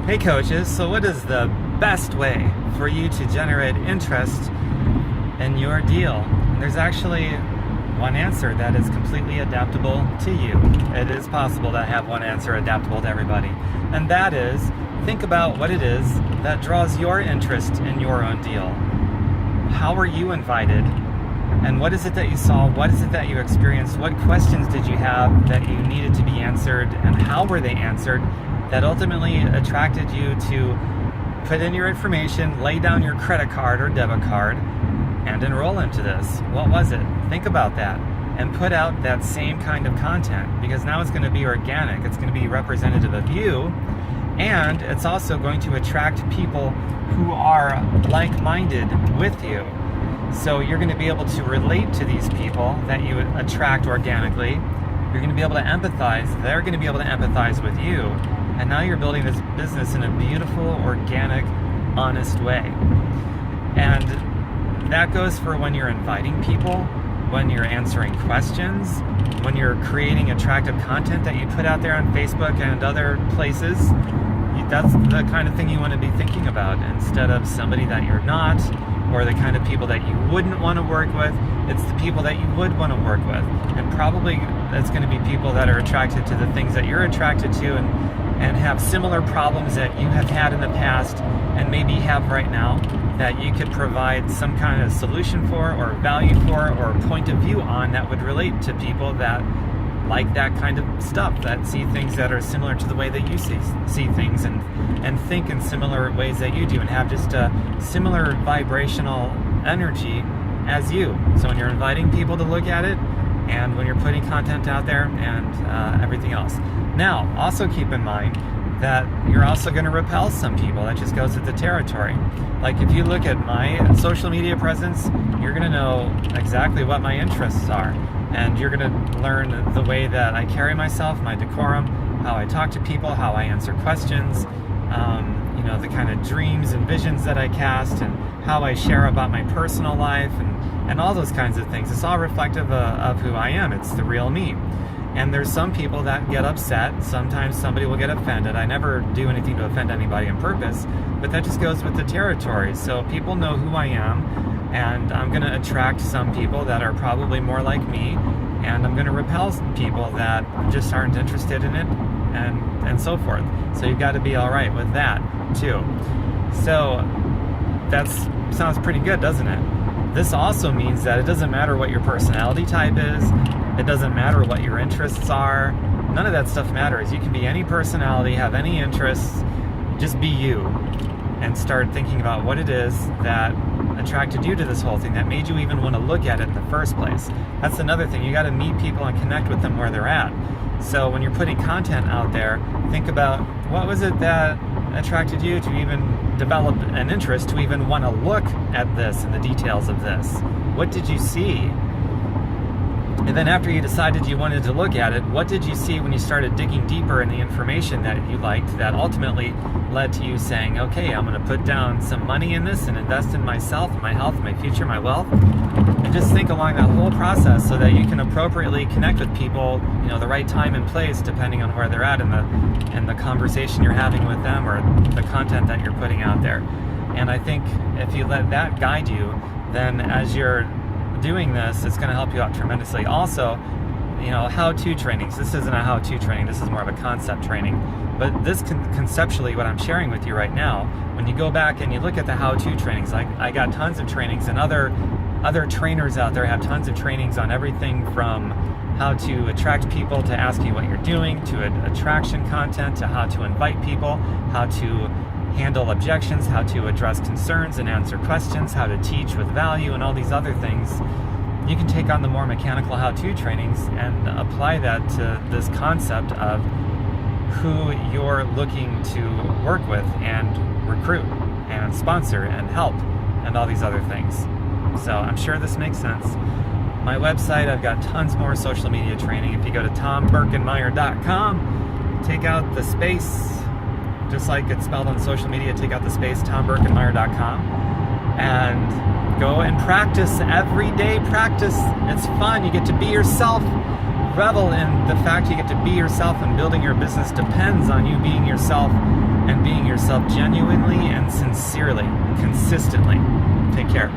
Hey coaches, so what is the best way for you to generate interest in your deal? And there's actually one answer that is completely adaptable to you. It is possible to have one answer adaptable to everybody. And that is, think about what it is that draws your interest in your own deal. How were you invited? And what is it that you saw? What is it that you experienced? What questions did you have that you needed to be answered? And how were they answered that ultimately attracted you to put in your information, lay down your credit card or debit card, and enroll into this? What was it? Think about that and put out that same kind of content, because now it's going to be organic. It's going to be representative of you, and it's also going to attract people who are like-minded with you. So you're going to be able to relate to these people that you attract organically. You're going to be able to empathize. They're going to be able to empathize with you. And now you're building this business in a beautiful, organic, honest way. And that goes for when you're inviting people, when you're answering questions, when you're creating attractive content that you put out there on Facebook and other places. That's the kind of thing you want to be thinking about, instead of somebody that you're not, or the kind of people that you wouldn't want to work with. It's the people that you would want to work with. And probably that's going to be people that are attracted to the things that you're attracted to, and have similar problems that you have had in the past and maybe have right now, that you could provide some kind of solution for, or value for, or point of view on that would relate to people that like that kind of stuff, that see things that are similar to the way that you see things, and think in similar ways that you do, and have just a similar vibrational energy as you. So when you're inviting people to look at it, and when you're putting content out there, and everything else. Now, also keep in mind that you're also going to repel some people. That just goes with the territory. Like if you look at my social media presence, you're going to know exactly what my interests are. And you're going to learn the way that I carry myself, my decorum, how I talk to people, how I answer questions, the kind of dreams and visions that I cast, and how I share about my personal life, and all those kinds of things. It's all reflective of who I am. It's the real me. And there's some people that get upset. Sometimes somebody will get offended. I never do anything to offend anybody on purpose, but that just goes with the territory. So people know who I am, and I'm going to attract some people that are probably more like me, and I'm going to repel people that just aren't interested in it, and so forth. So you've got to be all right with that too. So that sounds pretty good, doesn't it? This also means that it doesn't matter what your personality type is. It doesn't matter what your interests are. None of that stuff matters. You can be any personality, have any interests, just be you, and start thinking about what it is that attracted you to this whole thing, that made you even want to look at it in the first place. That's another thing. You got to meet people and connect with them where they're at. So when you're putting content out there, think about, what was it that attracted you to even develop an interest to even want to look at this and the details of this? What did you see? And then after you decided you wanted to look at it, what did you see when you started digging deeper in the information that you liked, that ultimately led to you saying, okay, I'm going to put down some money in this and invest in myself, my health, my future, my wealth? And just think along that whole process so that you can appropriately connect with people, the right time and place, depending on where they're at in the conversation you're having with them, or the content that you're putting out there. And I think if you let that guide you, then as you're doing this, it's going to help you out tremendously. Also, how-to trainings. This isn't a how-to training. This is more of a concept training. But this conceptually, what I'm sharing with you right now, when you go back and you look at the how-to trainings, I got tons of trainings, and other trainers out there have tons of trainings on everything from how to attract people to ask you what you're doing, to attraction content, to how to invite people, how to handle objections, how to address concerns and answer questions, how to teach with value, and all these other things. You can take on the more mechanical how-to trainings and apply that to this concept of who you're looking to work with and recruit and sponsor and help and all these other things. So I'm sure this makes sense. My website, I've got tons more social media training. If you go to TomBurkenmeyer.com, take out the space, just like it's spelled on social media, take out the space, TomBurkenmeyer.com, and go and practice, everyday practice. It's fun. You get to be yourself. Revel in the fact you get to be yourself, and building your business depends on you being yourself and being yourself. yourself genuinely and sincerely, consistently. Take care.